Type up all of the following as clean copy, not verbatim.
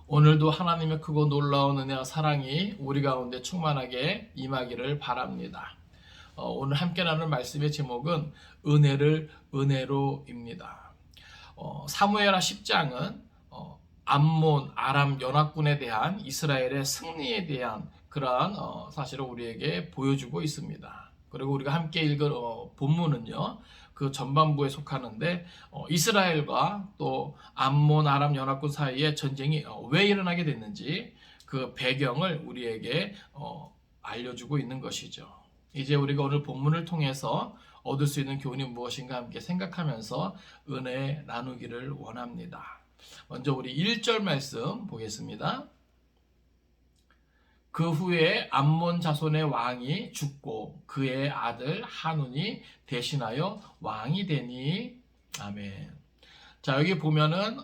오늘도 하나님의 크고 놀라운 은혜와 사랑이 우리 가운데 충만하게 임하기를 바랍니다. 오늘 함께 나눌 말씀의 제목은 은혜를 은혜로입니다. 사무엘하 10장은 암몬 아람 연합군에 대한 이스라엘의 승리에 대한 그러한 사실을 우리에게 보여주고 있습니다. 그리고 우리가 함께 읽을 본문은요, 그 전반부에 속하는데 이스라엘과 또 암몬 아람 연합군 사이에 전쟁이 왜 일어나게 됐는지 그 배경을 우리에게 알려주고 있는 것이죠. 이제 우리가 오늘 본문을 통해서 얻을 수 있는 교훈이 무엇인가 함께 생각하면서 은혜 나누기를 원합니다. 먼저 우리 1절 말씀 보겠습니다. 그 후에 암몬 자손의 왕이 죽고 그의 아들 하눈이 대신하여 왕이 되니. 아멘. 자, 여기 보면은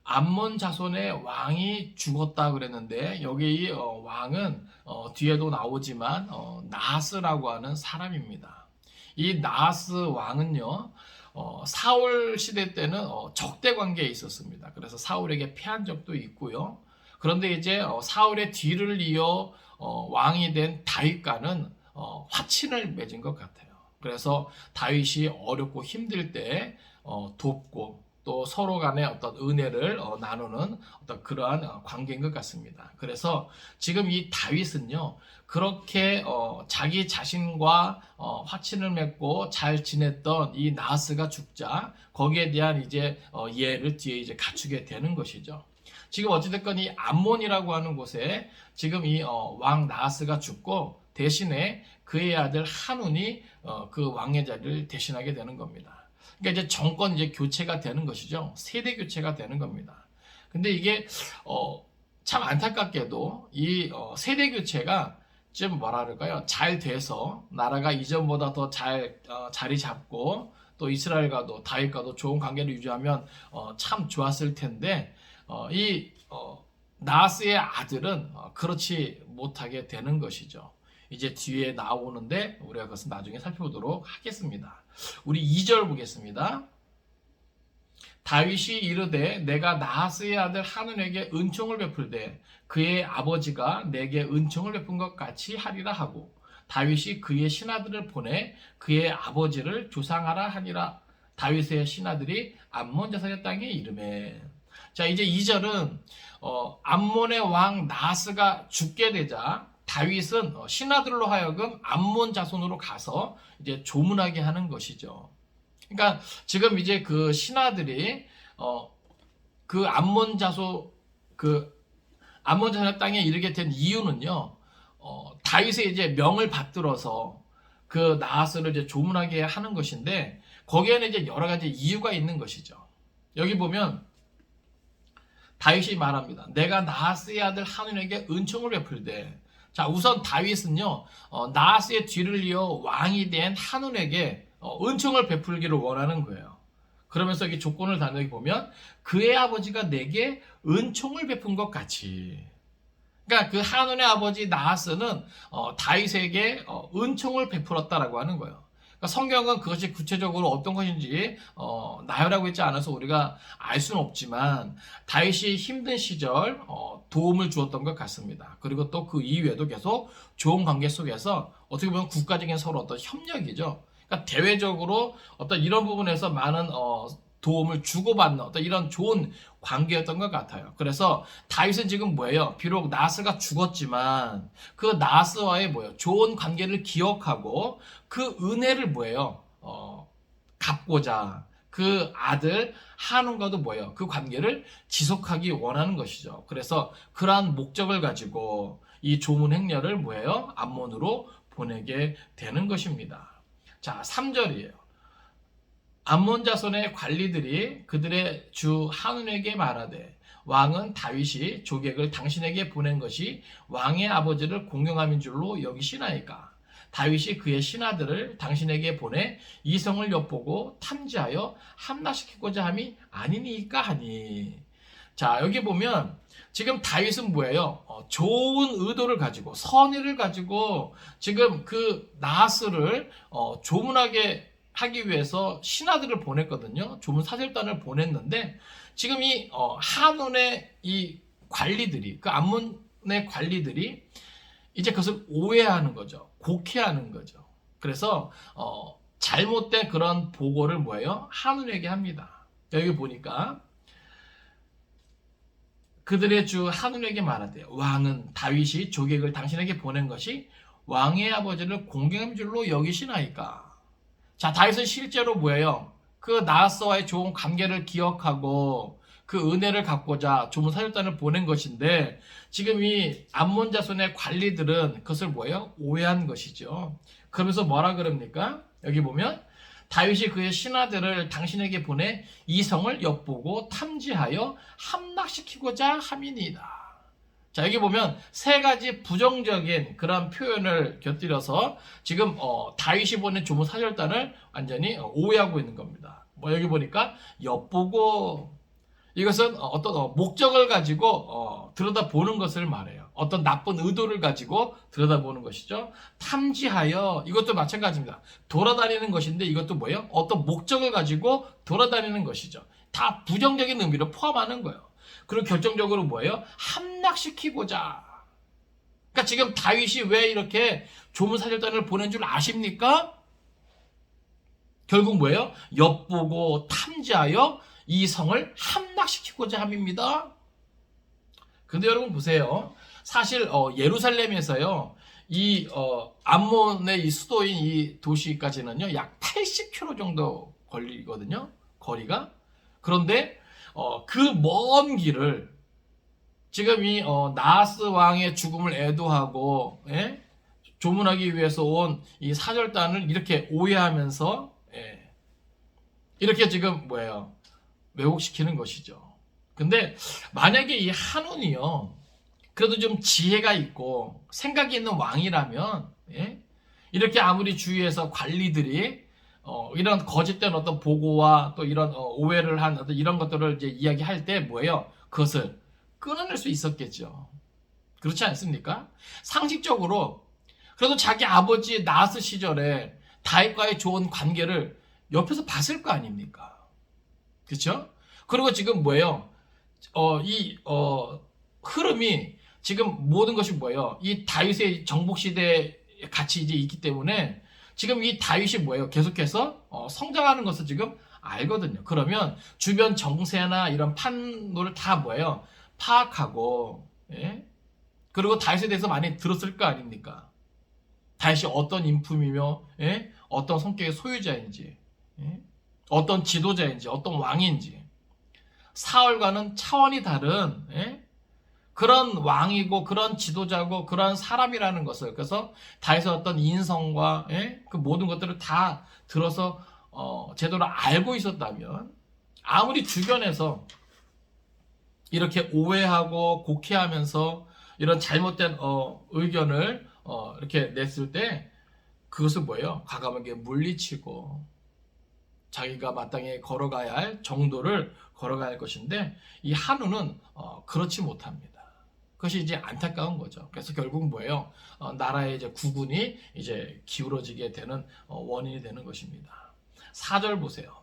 암몬 자손의 왕이 죽었다 그랬는데 여기 이 왕은 뒤에도 나오지만 나하스라고 하는 사람입니다. 이 나하스 왕은요, 사울 시대 때는 적대 관계에 있었습니다. 그래서 사울에게 패한 적도 있고요. 그런데 이제 사울의 뒤를 이어 왕이 된 다윗과는 화친을 맺은 것 같아요. 그래서 다윗이 어렵고 힘들 때 돕고 또 서로 간의 어떤 은혜를 나누는 어떤 그러한 관계인 것 같습니다. 그래서 지금 이 다윗은요, 그렇게 자기 자신과 화친을 맺고 잘 지냈던 이 나하스가 죽자 거기에 대한 이제 예를 뒤에 이제 갖추게 되는 것이죠. 지금 어찌됐건 이 암몬이라고 하는 곳에 지금 이 왕 나하스가 죽고 대신에 그의 아들 하눈이 그 왕의 자리를 대신하게 되는 겁니다. 그러니까 이제 정권 이제 교체가 되는 것이죠. 세대 교체가 되는 겁니다. 근데 이게 참 안타깝게도 이 세대 교체가 좀 뭐라 그럴까요? 잘 돼서 나라가 이전보다 더 잘 자리 잡고 또 이스라엘과도 다윗과도 좋은 관계를 유지하면 참 좋았을 텐데 나하스의 아들은 그렇지 못하게 되는 것이죠. 이제 뒤에 나오는데 우리가 그것은 나중에 살펴보도록 하겠습니다. 우리 2절 보겠습니다. 다윗이 이르되 내가 나하스의 아들 하눈에게 은총을 베풀되 그의 아버지가 내게 은총을 베푼 것 같이 하리라 하고 다윗이 그의 신하들을 보내 그의 아버지를 조상하라 하니라. 다윗의 신하들이 암몬 자손의 땅에 이르매. 자, 이제 2절은 암몬의 왕 나하스가 죽게 되자 다윗은 신하들로 하여금 암몬 자손으로 가서 이제 조문하게 하는 것이죠. 그러니까 지금 이제 그 신하들이 그 암몬 자손의 땅에 이르게 된 이유는요, 다윗의 이제 명을 받들어서 그 나하스를 이제 조문하게 하는 것인데 거기에는 이제 여러 가지 이유가 있는 것이죠. 여기 보면 다윗이 말합니다. 내가 나하스의 아들 하눈에게 은총을 베풀되. 자, 우선 다윗은요, 나하스의 뒤를 이어 왕이 된 하눈에게 은총을 베풀기를 원하는 거예요. 그러면서 여기 조건을 단호히 보면 그의 아버지가 내게 은총을 베푼 것 같이. 그러니까 그 하눈의 아버지 나하스는 다윗에게 은총을 베풀었다라고 하는 거예요. 그러니까 성경은 그것이 구체적으로 어떤 것인지 나열하고 있지 않아서 우리가 알 수는 없지만 다윗이 힘든 시절 도움을 주었던 것 같습니다. 그리고 또 그 이후에도 계속 좋은 관계 속에서 어떻게 보면 국가적인 서로 어떤 협력이죠. 그러니까 대외적으로 어떤 이런 부분에서 많은 도움을 주고받는 어떤 이런 좋은 관계였던 것 같아요. 그래서 다윗은 지금 뭐예요? 비록 나하스가 죽었지만 그 나하스와의 뭐예요? 좋은 관계를 기억하고 그 은혜를 뭐예요? 갚고자 그 아들 하눈과도 뭐예요? 그 관계를 지속하기 원하는 것이죠. 그래서 그러한 목적을 가지고 이 조문 행렬을 뭐예요? 암몬으로 보내게 되는 것입니다. 자, 3절이에요. 암몬 자손의 관리들이 그들의 주 하눈에게 말하되 왕은 다윗이 조객을 당신에게 보낸 것이 왕의 아버지를 공경함인 줄로 여기시나이까. 다윗이 그의 신하들을 당신에게 보내 이성을 엿보고 탐지하여 함락시키고자 함이 아니니까 하니. 자, 여기 보면 지금 다윗은 뭐예요? 좋은 의도를 가지고 선의를 가지고 지금 그 나하스를 조문하게 하기 위해서 신하들을 보냈거든요. 조문 사절단을 보냈는데 지금 이 하눈의 이 관리들이, 그 암몬의 관리들이 이제 그것을 오해하는 거죠. 곡해하는 거죠. 그래서 잘못된 그런 보고를 뭐예요? 한운에게 합니다. 여기 보니까 그들의 주 한운에게 말하되 왕은 다윗이 조객을 당신에게 보낸 것이 왕의 아버지를 공경한 줄로 여기시나이까. 자, 다윗은 실제로 뭐예요? 그 나하스와의 좋은 관계를 기억하고 그 은혜를 갖고자 조문 사절단을 보낸 것인데, 지금 이 암몬 자손의 관리들은 그것을 뭐예요? 오해한 것이죠. 그러면서 뭐라 그럽니까? 여기 보면 다윗이 그의 신하들을 당신에게 보내 이 성을 엿보고 탐지하여 함락시키고자 함이니이다. 자, 여기 보면 세 가지 부정적인 그런 표현을 곁들여서 지금 다윗이 보낸 조문 사절단을 완전히 오해하고 있는 겁니다. 뭐 여기 보니까 엿보고, 이것은 어떤 목적을 가지고 들여다보는 것을 말해요. 어떤 나쁜 의도를 가지고 들여다보는 것이죠. 탐지하여, 이것도 마찬가지입니다. 돌아다니는 것인데 이것도 뭐예요? 어떤 목적을 가지고 돌아다니는 것이죠. 다 부정적인 의미를 포함하는 거예요. 그리고 결정적으로 뭐예요? 함락시키고자. 그러니까 지금 다윗이 왜 이렇게 조문사절단을 보낸 줄 아십니까? 결국 뭐예요? 엿보고 탐지하여 이 성을 함락시키고자 함입니다. 근데 여러분 보세요. 사실 예루살렘에서요, 이 암몬의 이 수도인 이 도시까지는요 약 80km 정도 걸리거든요. 거리가. 그런데 그 먼 길을 지금 이 나하스 왕의 죽음을 애도하고, 예? 조문하기 위해서 온 이 사절단을 이렇게 오해하면서, 예, 이렇게 지금 뭐예요? 왜곡시키는 것이죠. 근데 만약에 이 한운이요, 그래도 좀 지혜가 있고 생각이 있는 왕이라면, 예? 이렇게 아무리 주위에서 관리들이 이런 거짓된 어떤 보고와 또 이런 오해를 한 어떤 이런 것들을 이제 이야기할 때 뭐예요? 그것을 끊어낼 수 있었겠죠. 그렇지 않습니까? 상식적으로 그래도 자기 아버지 나하스 시절에 다윗과의 좋은 관계를 옆에서 봤을 거 아닙니까? 그렇죠? 그리고 지금 뭐예요? 흐름이 지금 모든 것이 뭐예요? 이 다윗의 정복 시대에 같이 이제 있기 때문에 지금 이 다윗이 뭐예요? 계속해서 성장하는 것을 지금 알거든요. 그러면 주변 정세나 이런 판도를 다 뭐예요? 파악하고, 예? 그리고 다윗에 대해서 많이 들었을 거 아닙니까? 다윗이 어떤 인품이며, 예? 어떤 성격의 소유자인지, 예? 어떤 지도자인지, 어떤 왕인지, 사울과는 차원이 다른, 예? 그런 왕이고 그런 지도자고 그런 사람이라는 것을, 그래서 다윗의 어떤 인성과, 예? 그 모든 것들을 다 들어서 제대로 알고 있었다면, 아무리 주변에서 이렇게 오해하고 곡해하면서 이런 잘못된 의견을 이렇게 냈을 때 그것을 뭐예요? 과감하게 물리치고 자기가 마땅히 걸어가야 할 정도를 걸어가야 할 것인데, 이 한우는 그렇지 못합니다. 그것이 이제 안타까운 거죠. 그래서 결국 뭐예요? 나라의 이제 국운이 이제 기울어지게 되는 원인이 되는 것입니다. 4절 보세요.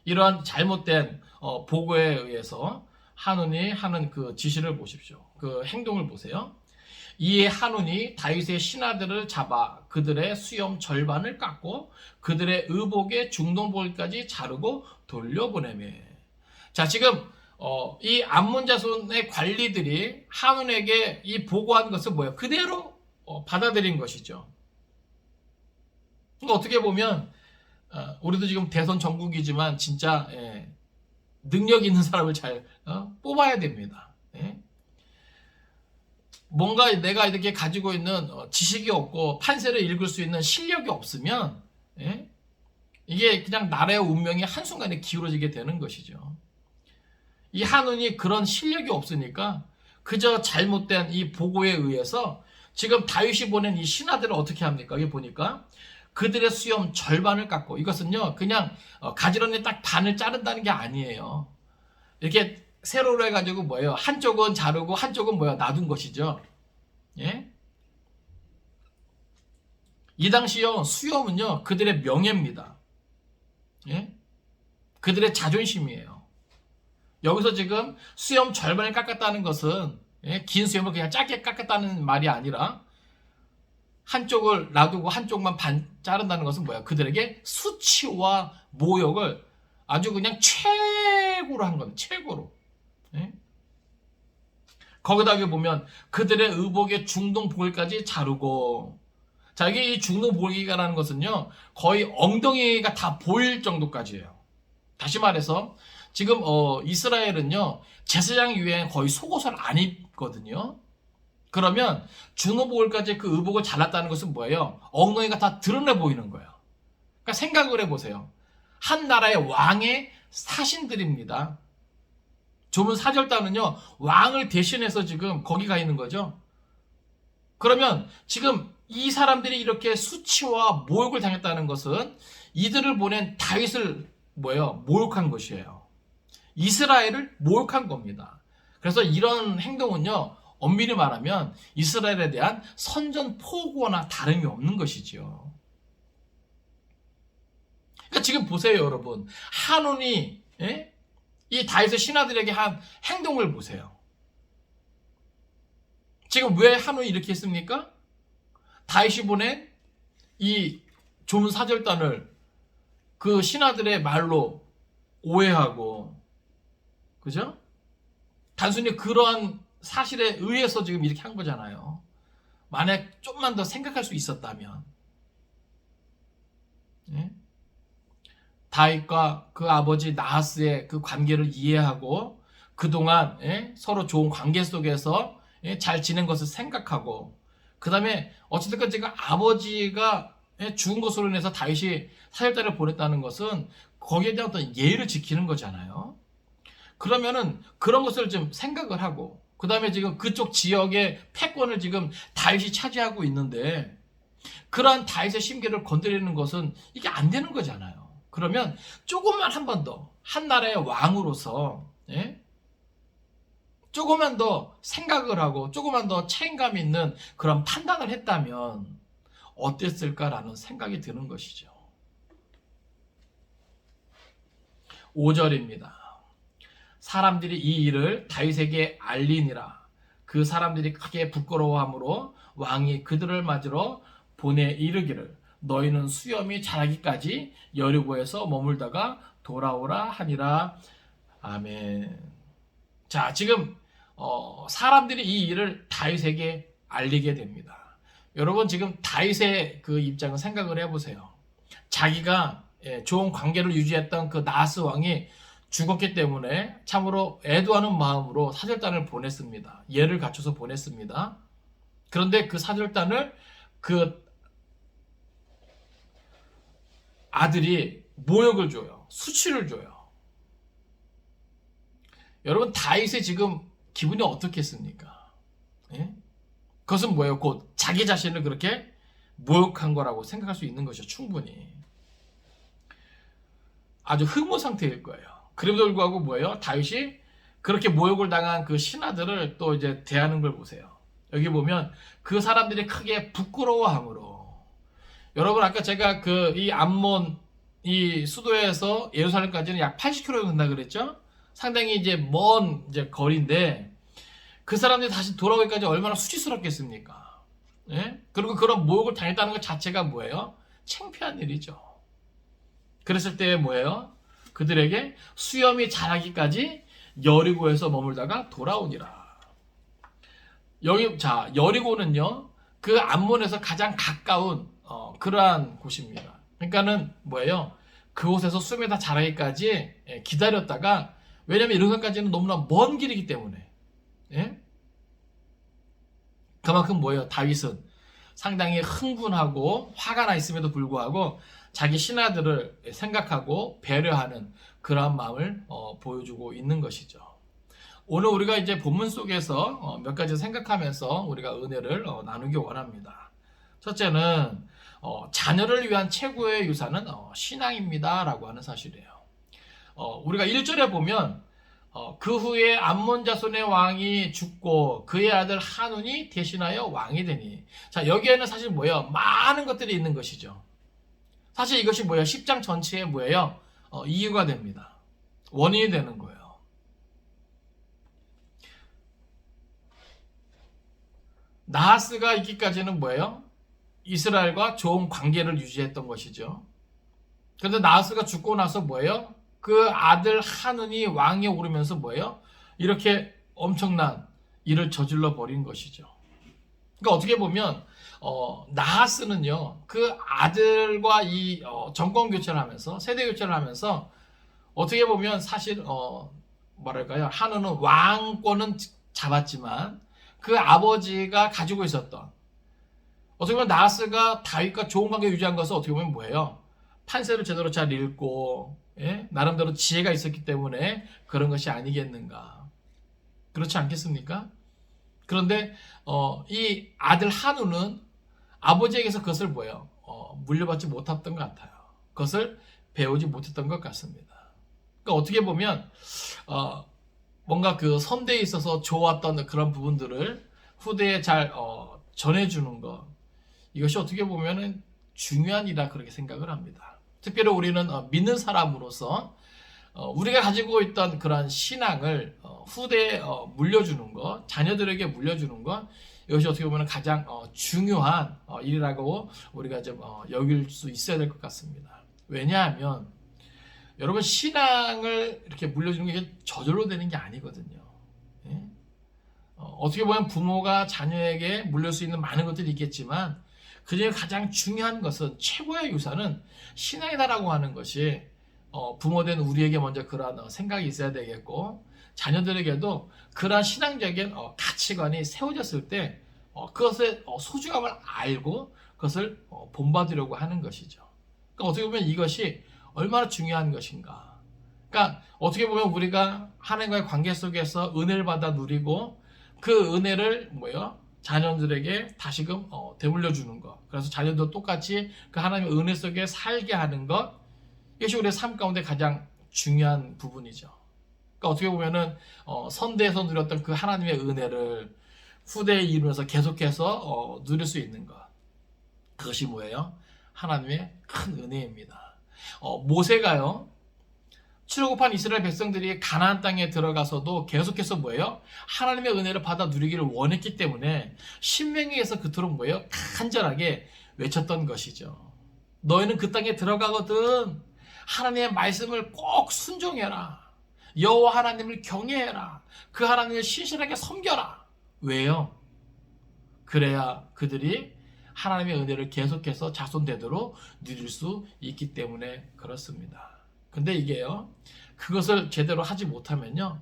이러한 잘못된 보고에 의해서 한운이 하는 그 지시를 보십시오. 그 행동을 보세요. 이에 한운이 다윗의 신하들을 잡아 그들의 수염 절반을 깎고 그들의 의복의 중동볼까지 자르고 돌려보내매. 자, 지금 이 암몬 자손의 관리들이 한운에게 이 보고한 것은 뭐예요? 그대로 받아들인 것이죠. 그러니까 어떻게 보면 우리도 지금 대선 전국이지만 진짜, 예, 능력 있는 사람을 잘 뽑아야 됩니다. 예? 뭔가 내가 이렇게 가지고 있는 지식이 없고 판세를 읽을 수 있는 실력이 없으면, 예? 이게 그냥 나라의 운명이 한순간에 기울어지게 되는 것이죠. 이 한운이 그런 실력이 없으니까 그저 잘못된 이 보고에 의해서 지금 다윗이 보낸 이 신하들을 어떻게 합니까? 여기 보니까 그들의 수염 절반을 깎고, 이것은요 그냥 가지런히 딱 반을 자른다는 게 아니에요. 이렇게 세로로 해가지고 뭐예요? 한쪽은 자르고 한쪽은 뭐예요? 놔둔 것이죠. 예? 이 당시요 수염은요 그들의 명예입니다. 예? 그들의 자존심이에요. 여기서 지금 수염 절반을 깎았다는 것은 예? 긴 수염을 그냥 짧게 깎았다는 말이 아니라 한쪽을 놔두고 한쪽만 반 자른다는 것은 뭐야? 그들에게 수치와 모욕을 아주 그냥 최고로 한 겁니다. 최고로. 예? 거기다 보면 그들의 의복의 중동 보일까지 자르고, 자, 이게 이 중동 보일기라는 것은요 거의 엉덩이가 다 보일 정도까지예요. 다시 말해서 지금 이스라엘은요 제사장 이외에 거의 속옷을 안 입거든요. 그러면 중노복을까지 그 의복을 잘랐다는 것은 뭐예요? 엉덩이가 다 드러내 보이는 거예요. 그러니까 생각을 해보세요. 한 나라의 왕의 사신들입니다. 조문 사절단은요 왕을 대신해서 지금 거기 가 있는 거죠. 그러면 지금 이 사람들이 이렇게 수치와 모욕을 당했다는 것은 이들을 보낸 다윗을 뭐예요? 모욕한 것이에요. 이스라엘을 모욕한 겁니다. 그래서 이런 행동은요 엄밀히 말하면 이스라엘에 대한 선전포고나 다름이 없는 것이지요. 그러니까 지금 보세요, 여러분. 한온이 이 다윗의 신하들에게 한 행동을 보세요. 지금 왜 한온이 이렇게 했습니까? 다윗이 보낸 이 조문 사절단을 그 신하들의 말로 오해하고, 그죠? 단순히 그러한 사실에 의해서 지금 이렇게 한 거잖아요. 만약 좀만 더 생각할 수 있었다면, 예? 다윗과 그 아버지 나하스의 그 관계를 이해하고 그동안 서로 좋은 관계 속에서 잘 지낸 것을 생각하고, 그 다음에 어찌됐건 지금 아버지가 죽은 것으로 인해서 다윗이 사절단을 보냈다는 것은 거기에 대한 어떤 예의를 지키는 거잖아요. 그러면은 그런 것을 좀 생각을 하고, 그 다음에 지금 그쪽 지역의 패권을 지금 다윗이 차지하고 있는데 그러한 다윗의 심기를 건드리는 것은 이게 안 되는 거잖아요. 그러면 조금만 한 번 더 한 나라의 왕으로서 조금만 더 생각을 하고 조금만 더 책임감 있는 그런 판단을 했다면 어땠을까라는 생각이 드는 것이죠. 5절입니다. 사람들이 이 일을 다윗에게 알리니라. 그 사람들이 크게 부끄러워함으로 왕이 그들을 맞으러 보내 이르기를 너희는 수염이 자라기까지 여리고에서 머물다가 돌아오라 하니라. 아멘. 자, 지금 사람들이 이 일을 다윗에게 알리게 됩니다. 여러분 지금 다윗의 그 입장을 생각을 해보세요. 자기가 좋은 관계를 유지했던 그 나하스 왕이 죽었기 때문에 참으로 애도하는 마음으로 사절단을 보냈습니다. 예를 갖춰서 보냈습니다. 그런데 그 사절단을 그 아들이 모욕을 줘요. 수치를 줘요. 여러분 다윗의 지금 기분이 어떻겠습니까? 예? 그것은 뭐예요? 곧 자기 자신을 그렇게 모욕한 거라고 생각할 수 있는 것이죠. 충분히. 아주 흠모 상태일 거예요. 그럼에도 불구하고 뭐예요? 다윗이 그렇게 모욕을 당한 그 신하들을 또 이제 대하는 걸 보세요. 여기 보면 그 사람들이 크게 부끄러워함으로. 여러분 아까 제가 그 이 암몬 이 수도에서 예루살렘까지는 약 80km 된다 그랬죠? 상당히 이제 먼 이제 거리인데 그 사람들이 다시 돌아오기까지 얼마나 수치스럽겠습니까? 예? 그리고 그런 모욕을 당했다는 것 자체가 뭐예요? 창피한 일이죠. 그랬을 때 뭐예요? 그들에게 수염이 자라기까지 여리고에서 머물다가 돌아오니라. 여기 자 여리고는요 그 암몬에서 가장 가까운 그러한 곳입니다. 그러니까는 뭐예요? 그곳에서 수염이 다 자라기까지 기다렸다가, 왜냐면 이런 것까지는 너무나 먼 길이기 때문에. 예? 그만큼 뭐예요? 다윗은 상당히 흥분하고 화가 나 있음에도 불구하고 자기 신하들을 생각하고 배려하는 그러한 마음을 보여주고 있는 것이죠. 오늘 우리가 이제 본문 속에서 몇 가지 생각하면서 우리가 은혜를 나누기 원합니다. 첫째는 자녀를 위한 최고의 유산은 신앙입니다 라고 하는 사실이에요. 우리가 1절에 보면 그 후에 암몬 자손의 왕이 죽고 그의 아들 한운이 대신하여 왕이 되니, 자 여기에는 사실 뭐예요? 많은 것들이 있는 것이죠. 사실 이것이 뭐예요? 10장 전체에 뭐예요? 이유가 됩니다. 원인이 되는 거예요. 나하스가 있기까지는 뭐예요? 이스라엘과 좋은 관계를 유지했던 것이죠. 그런데 나하스가 죽고 나서 뭐예요? 그 아들 하눈이 왕에 오르면서 뭐예요? 이렇게 엄청난 일을 저질러 버린 것이죠. 그러니까 어떻게 보면 나하스는요, 그 아들과 이 정권 교체를 하면서, 세대 교체를 하면서 어떻게 보면 사실 뭐랄까요, 하느는 왕권은 잡았지만 그 아버지가 가지고 있었던, 어떻게 보면 나하스가 다윗과 좋은 관계 유지한 것은 어떻게 보면 뭐예요? 판세를 제대로 잘 읽고, 예? 나름대로 지혜가 있었기 때문에 그런 것이 아니겠는가. 그렇지 않겠습니까? 그런데 이 아들 한우는 아버지에게서 그것을 뭐예요? 물려받지 못했던 것 같아요. 그것을 배우지 못했던 것 같습니다. 그러니까 어떻게 보면 뭔가 그 선대에 있어서 좋았던 그런 부분들을 후대에 잘 전해주는 것, 이것이 어떻게 보면은 중요한 일이라 그렇게 생각을 합니다. 특별히 우리는 믿는 사람으로서 우리가 가지고 있던 그런 신앙을 후대에 물려주는 것, 자녀들에게 물려주는 것, 이것이 어떻게 보면 가장 중요한 일이라고 우리가 좀 여길 수 있어야 될 것 같습니다. 왜냐하면 여러분, 신앙을 이렇게 물려주는 게 저절로 되는 게 아니거든요. 예? 어떻게 보면 부모가 자녀에게 물릴 수 있는 많은 것들이 있겠지만 그중에 가장 중요한 것은, 최고의 유산은 신앙이다라고 하는 것이 부모된 우리에게 먼저 그러한 생각이 있어야 되겠고, 자녀들에게도 그러한 신앙적인 가치관이 세워졌을 때 그것의 소중함을 알고 그것을 본받으려고 하는 것이죠. 그러니까 어떻게 보면 이것이 얼마나 중요한 것인가. 그러니까 어떻게 보면 우리가 하나님과의 관계 속에서 은혜를 받아 누리고 그 은혜를 자녀들에게 다시금 되물려 주는 것. 그래서 자녀도 똑같이 그 하나님의 은혜 속에 살게 하는 것. 이것이 우리의 삶 가운데 가장 중요한 부분이죠. 그러니까 어떻게 보면은 선대에서 누렸던 그 하나님의 은혜를 후대에 이루면서 계속해서 누릴 수 있는 것. 그것이 뭐예요? 하나님의 큰 은혜입니다. 모세가요, 출애굽한 이스라엘 백성들이 가나안 땅에 들어가서도 계속해서 하나님의 은혜를 받아 누리기를 원했기 때문에 신명기에서 그토록 간절하게 외쳤던 것이죠. 너희는 그 땅에 들어가거든 하나님의 말씀을 꼭 순종해라. 여호와 하나님을 경외해라. 그 하나님을 신실하게 섬겨라. 왜요? 그래야 그들이 하나님의 은혜를 계속해서 자손대대로 누릴 수 있기 때문에 그렇습니다. 근데 이게요, 그것을 제대로 하지 못하면요,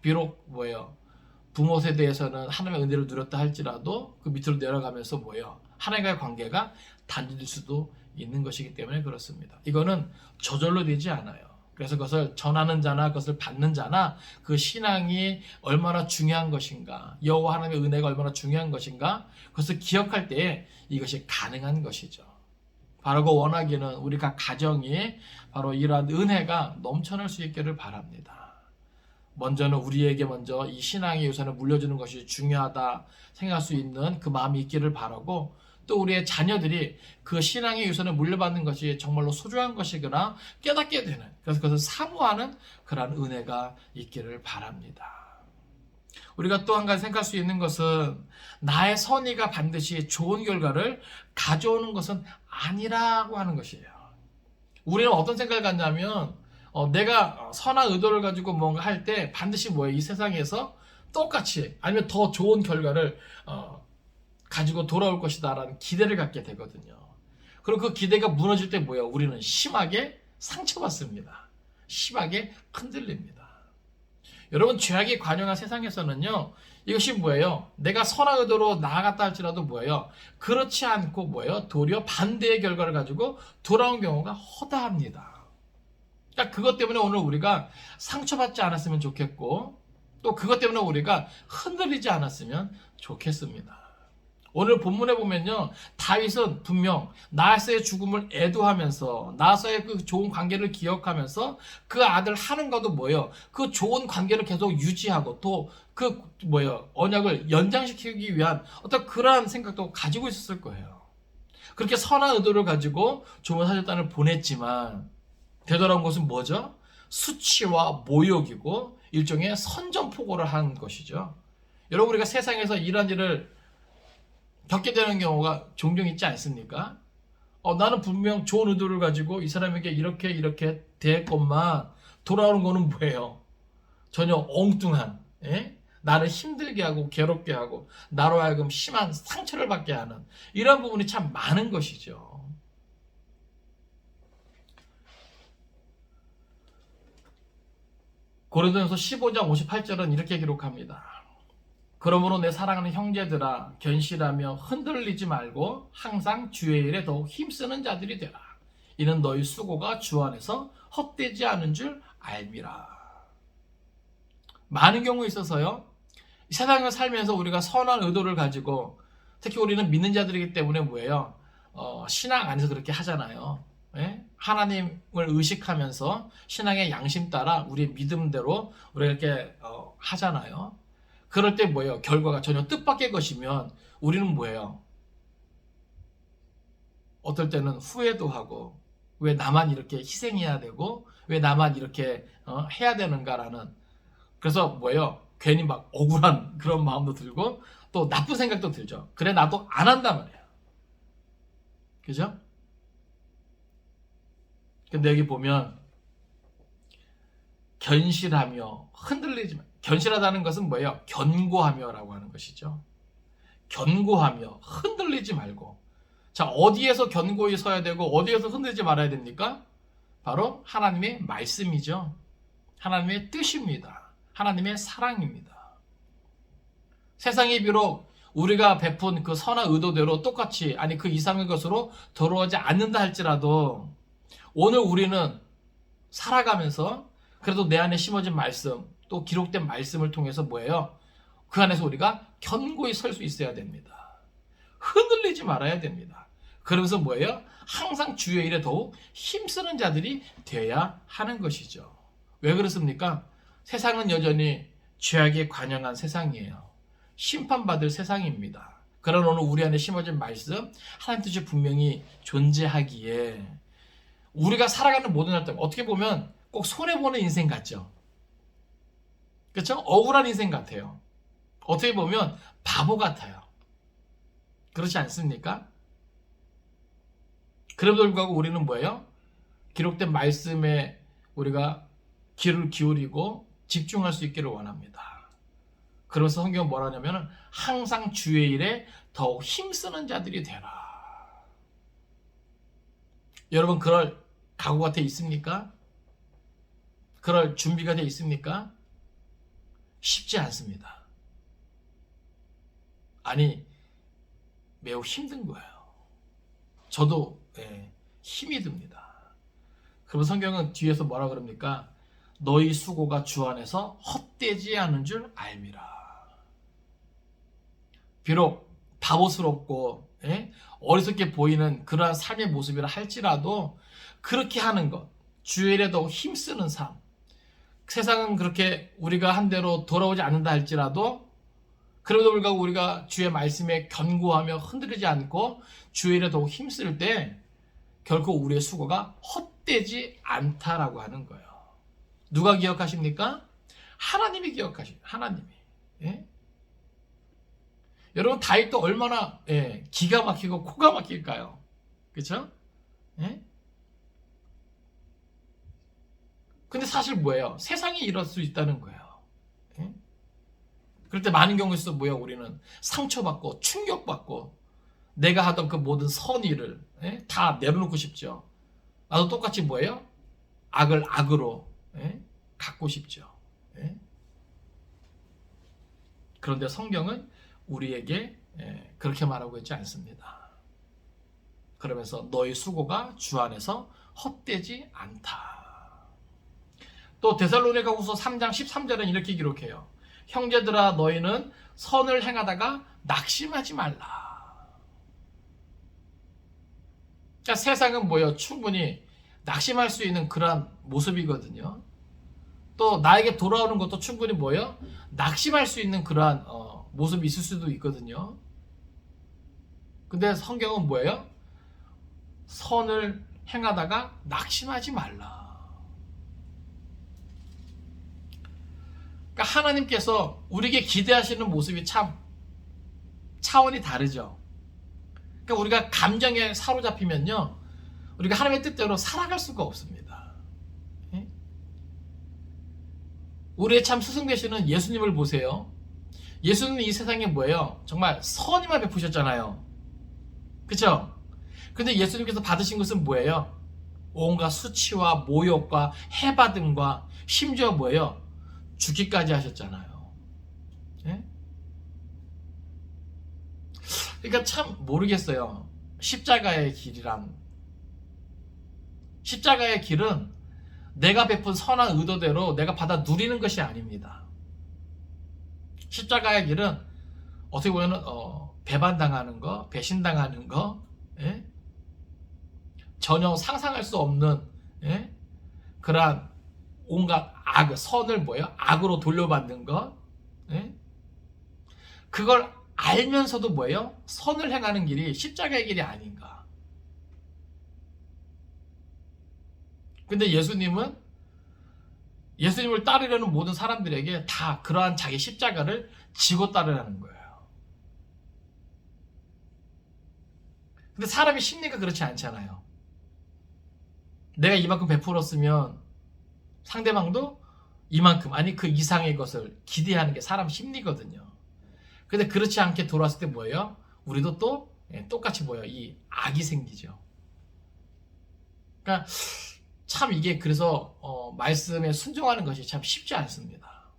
비록 부모 세대에서는 하나님의 은혜를 누렸다 할지라도 그 밑으로 내려가면서 하나님과의 관계가 단절될 수도 있는 것이기 때문에 그렇습니다. 이거는 저절로 되지 않아요. 그래서 그것을 전하는 자나 그것을 받는 자나 그 신앙이 얼마나 중요한 것인가, 여호와 하나님의 은혜가 얼마나 중요한 것인가, 그것을 기억할 때에 이것이 가능한 것이죠. 바로 그 원하기는 우리 각 가정이 바로 이러한 은혜가 넘쳐날 수 있기를 바랍니다. 먼저는 우리에게 먼저 이 신앙의 유산을 물려주는 것이 중요하다 생각할 수 있는 그 마음이 있기를 바라고, 또 우리의 자녀들이 그 신앙의 유산을 물려받는 것이 정말로 소중한 것이거나 깨닫게 되는, 그래서 그것을 사모하는 그러한 은혜가 있기를 바랍니다. 우리가 또 한 가지 생각할 수 있는 것은, 나의 선의가 반드시 좋은 결과를 가져오는 것은 아니라고 하는 것이에요. 우리는 어떤 생각을 갖냐면 내가 선한 의도를 가지고 뭔가 할 때 반드시 이 세상에서 똑같이 아니면 더 좋은 결과를 가지고 돌아올 것이다 라는 기대를 갖게 되거든요. 그리고 그 기대가 무너질 때 우리는 심하게 상처받습니다. 심하게 흔들립니다. 여러분, 죄악이 관영한 세상에서는요, 이것이 내가 선한 의도로 나아갔다 할지라도 그렇지 않고 도리어 반대의 결과를 가지고 돌아온 경우가 허다합니다. 그러니까 그것 때문에 오늘 우리가 상처받지 않았으면 좋겠고, 또 그것 때문에 우리가 흔들리지 않았으면 좋겠습니다. 오늘 본문에 보면요, 다윗은 분명 나하스의 죽음을 애도하면서 나하스의 그 좋은 관계를 기억하면서 그 아들 하는과도 그 좋은 관계를 계속 유지하고 또 그 언약을 연장시키기 위한 어떤 그러한 생각도 가지고 있었을 거예요. 그렇게 선한 의도를 가지고 좋은 사절단을 보냈지만 되돌아온 것은 뭐죠? 수치와 모욕이고 일종의 선전포고를 한 것이죠. 여러분, 우리가 세상에서 이런 일을 겪게 되는 경우가 종종 있지 않습니까? 나는 분명 좋은 의도를 가지고 이 사람에게 이렇게 대했건만 돌아오는 거는 뭐예요? 전혀 엉뚱한, 예? 나를 힘들게 하고 괴롭게 하고 나로 하여금 심한 상처를 받게 하는 이런 부분이 참 많은 것이죠. 고린도전서 15장 58절은 이렇게 기록합니다. 그러므로 내 사랑하는 형제들아 견실하며 흔들리지 말고 항상 주의 일에 더욱 힘쓰는 자들이 되라. 이는 너희 수고가 주 안에서 헛되지 않은 줄 알미라. 많은 경우에 있어서요, 이 세상을 살면서 우리가 선한 의도를 가지고, 특히 우리는 믿는 자들이기 때문에 뭐예요? 신앙 안에서 그렇게 하잖아요. 예? 하나님을 의식하면서 신앙의 양심 따라 우리의 믿음대로 우리가 이렇게 하잖아요. 그럴 때 뭐예요? 결과가 전혀 뜻밖의 것이면 우리는 뭐예요? 어떨 때는 후회도 하고, 왜 나만 이렇게 희생해야 되고 왜 나만 이렇게 해야 되는가라는, 그래서 뭐예요? 괜히 막 억울한 그런 마음도 들고 또 나쁜 생각도 들죠. 그래 나도 안 한단 말이에요. 그죠? 근데 여기 보면 견실하며 흔들리지 마. 견실하다는 것은 뭐예요? 견고하며라고 하는 것이죠. 견고하며 흔들리지 말고. 자, 어디에서 견고히 서야 되고 어디에서 흔들리지 말아야 됩니까? 바로 하나님의 말씀이죠. 하나님의 뜻입니다. 하나님의 사랑입니다. 세상이 비록 우리가 베푼 그 선한 의도대로 똑같이, 아니 그 이상의 것으로 돌아오지 않는다 할지라도 오늘 우리는 살아가면서 그래도 내 안에 심어진 말씀, 또 기록된 말씀을 통해서 뭐예요? 그 안에서 우리가 견고히 설 수 있어야 됩니다. 흔들리지 말아야 됩니다. 그러면서 뭐예요? 항상 주의 일에 더욱 힘쓰는 자들이 되어야 하는 것이죠. 왜 그렇습니까? 세상은 여전히 죄악에 관영한 세상이에요. 심판받을 세상입니다. 그런 오늘 우리 안에 심어진 말씀, 하나님 뜻이 분명히 존재하기에 우리가 살아가는 모든 날 동안 어떻게 보면 꼭 손해보는 인생 같죠? 그렇죠? 억울한 인생 같아요. 어떻게 보면 바보 같아요. 그렇지 않습니까? 그럼에도 불구하고 우리는 뭐예요? 기록된 말씀에 우리가 귀를 기울이고 집중할 수 있기를 원합니다. 그러면서 성경은 뭐라 하냐면 항상 주의 일에 더욱 힘쓰는 자들이 되라. 여러분 그럴 각오가 돼 있습니까? 그럴 준비가 돼 있습니까? 쉽지 않습니다. 아니 매우 힘든 거예요. 저도 힘이 듭니다. 그럼 성경은 뒤에서 뭐라 그럽니까? 너희 수고가 주 안에서 헛되지 않은 줄 알미라. 비록 바보스럽고 어리석게 보이는 그러한 삶의 모습이라 할지라도 그렇게 하는 것, 주의 일에 더욱 힘쓰는 삶, 세상은 그렇게 우리가 한 대로 돌아오지 않는다 할지라도 그럼에도 불구하고 우리가 주의 말씀에 견고하며 흔들리지 않고 주의 일에 더욱 힘쓸 때 결코 우리의 수고가 헛되지 않다라고 하는 거예요. 누가 기억하십니까? 하나님이 기억하십니다. 하나님이. 예? 여러분 다윗도 얼마나 기가 막히고 코가 막힐까요? 그렇죠? 예? 근데 사실 뭐예요? 세상이 이럴 수 있다는 거예요. 예? 그럴 때 많은 경우에서 뭐예요? 우리는 상처받고 충격받고 내가 하던 그 모든 선의를 다 내려놓고 싶죠. 나도 똑같이 뭐예요? 악을 악으로 갖고 싶죠. 그런데 성경은 우리에게 그렇게 말하고 있지 않습니다. 그러면서 너희 수고가 주 안에서 헛되지 않다. 또 데살로니가후서 3장 13절은 이렇게 기록해요. 형제들아 너희는 선을 행하다가 낙심하지 말라. 그러니까 세상은 뭐예요? 충분히 낙심할 수 있는 그러한 모습이거든요. 또 나에게 돌아오는 것도 충분히 뭐예요? 낙심할 수 있는 그러한 모습이 있을 수도 있거든요. 근데 성경은 뭐예요? 선을 행하다가 낙심하지 말라. 그러니까 하나님께서 우리에게 기대하시는 모습이 참 차원이 다르죠. 그러니까 우리가 감정에 사로잡히면요, 우리가 하나님의 뜻대로 살아갈 수가 없습니다. 예? 우리의 참 스승 되시는 예수님을 보세요. 예수님은 이 세상에 뭐예요? 정말 선의만 베푸셨잖아요. 그쵸? 근데 예수님께서 받으신 것은 뭐예요? 온갖 수치와 모욕과 해받음과 심지어 뭐예요? 죽기까지 하셨잖아요. 예? 그러니까 참 모르겠어요. 십자가의 길은 내가 베푼 선한 의도대로 내가 받아 누리는 것이 아닙니다. 십자가의 길은 어떻게 보면 배반당하는 거, 배신당하는 거, 예? 전혀 상상할 수 없는, 예? 그러한 온갖 선을 악으로 돌려받는 것, 예? 그걸 알면서도 선을 행하는 길이 십자가의 길이 아닌가. 근데 예수님을 따르려는 모든 사람들에게 다 그러한 자기 십자가를 지고 따르라는 거예요. 근데 사람의 심리가 그렇지 않잖아요. 내가 이만큼 베풀었으면 상대방도 이만큼, 아니 그 이상의 것을 기대하는 게 사람 심리거든요. 근데 그렇지 않게 돌아왔을 때 뭐예요? 우리도 또 똑같이 이 악이 생기죠. 그러니까 참 이게 그래서 말씀에 순종하는 것이 참 쉽지 않습니다.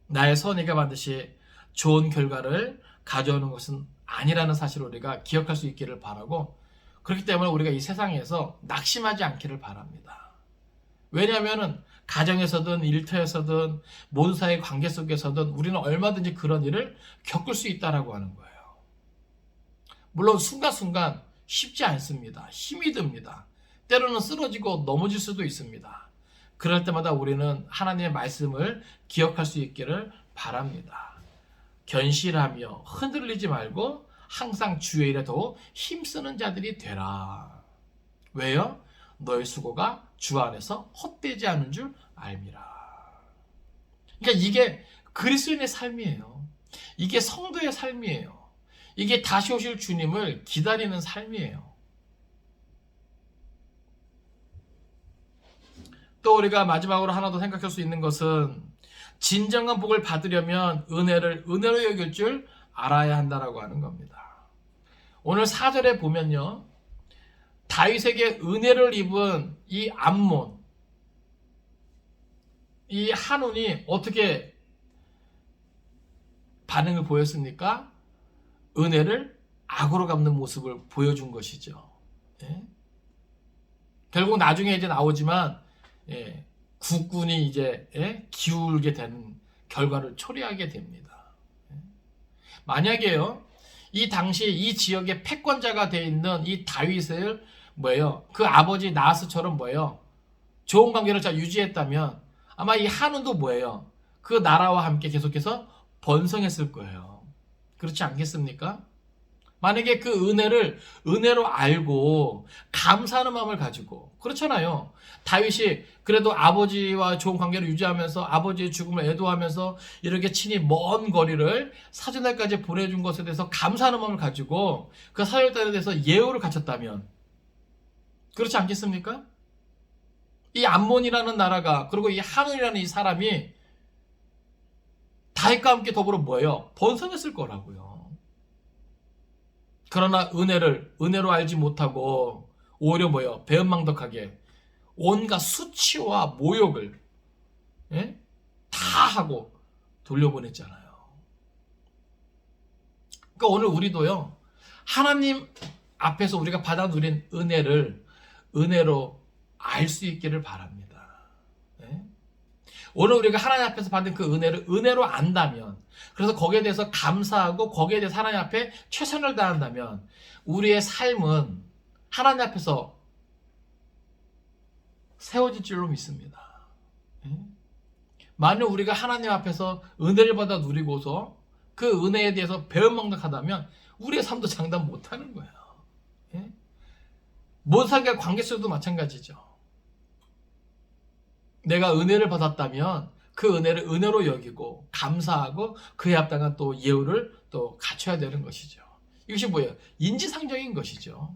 나의 선의가 반드시 좋은 결과를 가져오는 것은 아니라는 사실을 우리가 기억할 수 있기를 바라고, 그렇기 때문에 우리가 이 세상에서 낙심하지 않기를 바랍니다. 왜냐하면 가정에서든 일터에서든 모든 사회의 관계 속에서든 우리는 얼마든지 그런 일을 겪을 수 있다라고 하는 거예요. 물론 순간순간 쉽지 않습니다. 힘이 듭니다. 때로는 쓰러지고 넘어질 수도 있습니다. 그럴 때마다 우리는 하나님의 말씀을 기억할 수 있기를 바랍니다. 견실하며 흔들리지 말고 항상 주의 일에 더 힘쓰는 자들이 되라. 왜요? 너의 수고가 주 안에서 헛되지 않은 줄 알미라. 그러니까 이게 그리스도인의 삶이에요. 이게 성도의 삶이에요. 이게 다시 오실 주님을 기다리는 삶이에요. 또 우리가 마지막으로 하나 더 생각할 수 있는 것은 진정한 복을 받으려면 은혜로 여길 줄 알아야 한다라고 하는 겁니다. 오늘 4절에 보면요, 다윗에게 은혜를 입은 이 암몬, 이 한운이 어떻게 반응을 보였습니까? 은혜를 악으로 갚는 모습을 보여준 것이죠. 예? 결국 나중에 이제 나오지만 국군이 이제 기울게 되는 결과를 초래하게 됩니다. 만약에요, 이 당시 이 지역의 패권자가 되어 있는 이 다윗을 그 아버지 나하스처럼 좋은 관계를 잘 유지했다면 아마 이 한운도 그 나라와 함께 계속해서 번성했을 거예요. 그렇지 않겠습니까? 만약에 그 은혜로 알고 감사하는 마음을 가지고, 그렇잖아요. 다윗이 그래도 아버지와 좋은 관계를 유지하면서 아버지의 죽음을 애도하면서 이렇게 친히 먼 거리를 사제단까지 보내준 것에 대해서 감사하는 마음을 가지고 그 사제단에 대해서 예우를 갖췄다면, 그렇지 않겠습니까? 이 암몬이라는 나라가, 그리고 이 한운이라는 이 사람이 다윗과 함께 더불어 번성했을 거라고요. 그러나 은혜로 알지 못하고 오히려 배은망덕하게 온갖 수치와 모욕을 다 하고 돌려보냈잖아요. 그러니까 오늘 우리도요, 하나님 앞에서 우리가 받아 누린 은혜로 알 수 있기를 바랍니다. 오늘 우리가 하나님 앞에서 받은 그 은혜로 안다면, 그래서 거기에 대해서 감사하고 거기에 대해서 하나님 앞에 최선을 다한다면 우리의 삶은 하나님 앞에서 세워질 줄로 믿습니다. 만약 우리가 하나님 앞에서 은혜를 받아 누리고서 그 은혜에 대해서 배은망덕하다면 우리의 삶도 장담 못하는 거예요. 모든 사람과 관계 속에도 마찬가지죠. 내가 은혜를 받았다면 그 은혜를 은혜로 여기고 감사하고 그에 합당한 또 예우를 또 갖춰야 되는 것이죠. 이것이 뭐예요? 인지상정인 것이죠.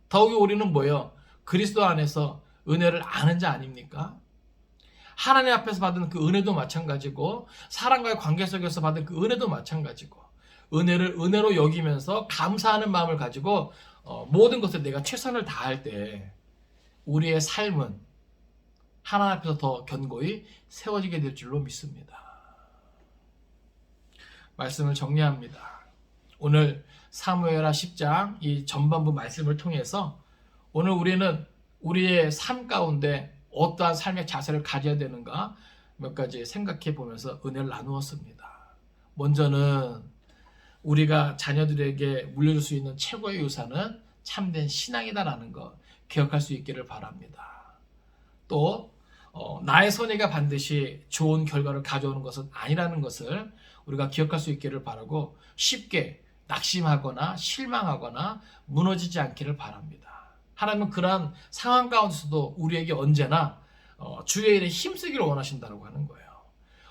더욱이 우리는 뭐예요? 그리스도 안에서 은혜를 아는 자 아닙니까? 하나님 앞에서 받은 그 은혜도 마찬가지고 사람과의 관계 속에서 받은 그 은혜도 마찬가지고 은혜를 은혜로 여기면서 감사하는 마음을 가지고 모든 것을 내가 최선을 다할 때 우리의 삶은 하나님 앞에서 더 견고히 세워지게 될 줄로 믿습니다. 말씀을 정리합니다. 오늘 사무엘하 10장 이 전반부 말씀을 통해서 오늘 우리는 우리의 삶 가운데 어떠한 삶의 자세를 가져야 되는가 몇 가지 생각해 보면서 은혜를 나누었습니다. 먼저는 우리가 자녀들에게 물려줄 수 있는 최고의 유산은 참된 신앙이다라는 거 기억할 수 있기를 바랍니다. 또 나의 선의가 반드시 좋은 결과를 가져오는 것은 아니라는 것을 우리가 기억할 수 있기를 바라고 쉽게 낙심하거나 실망하거나 무너지지 않기를 바랍니다. 하나님은 그러한 상황 가운데서도 우리에게 언제나 주의 일에 힘쓰기를 원하신다고 하는 거예요.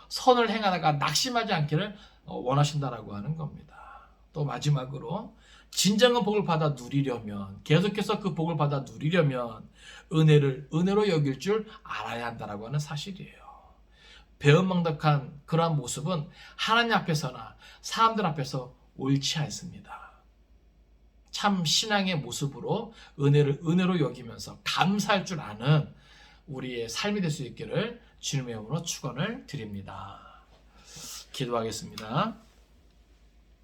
선을 행하다가 낙심하지 않기를 원하신다라고 하는 겁니다. 또 마지막으로 진정한 복을 받아 누리려면 계속해서 그 복을 받아 누리려면 은혜를 은혜로 여길 줄 알아야 한다라고 하는 사실이에요. 배은망덕한 그러한 모습은 하나님 앞에서나 사람들 앞에서 옳지 않습니다. 참 신앙의 모습으로 은혜를 은혜로 여기면서 감사할 줄 아는 우리의 삶이 될 수 있기를 주님의 이름으로 축원을 드립니다. 기도하겠습니다.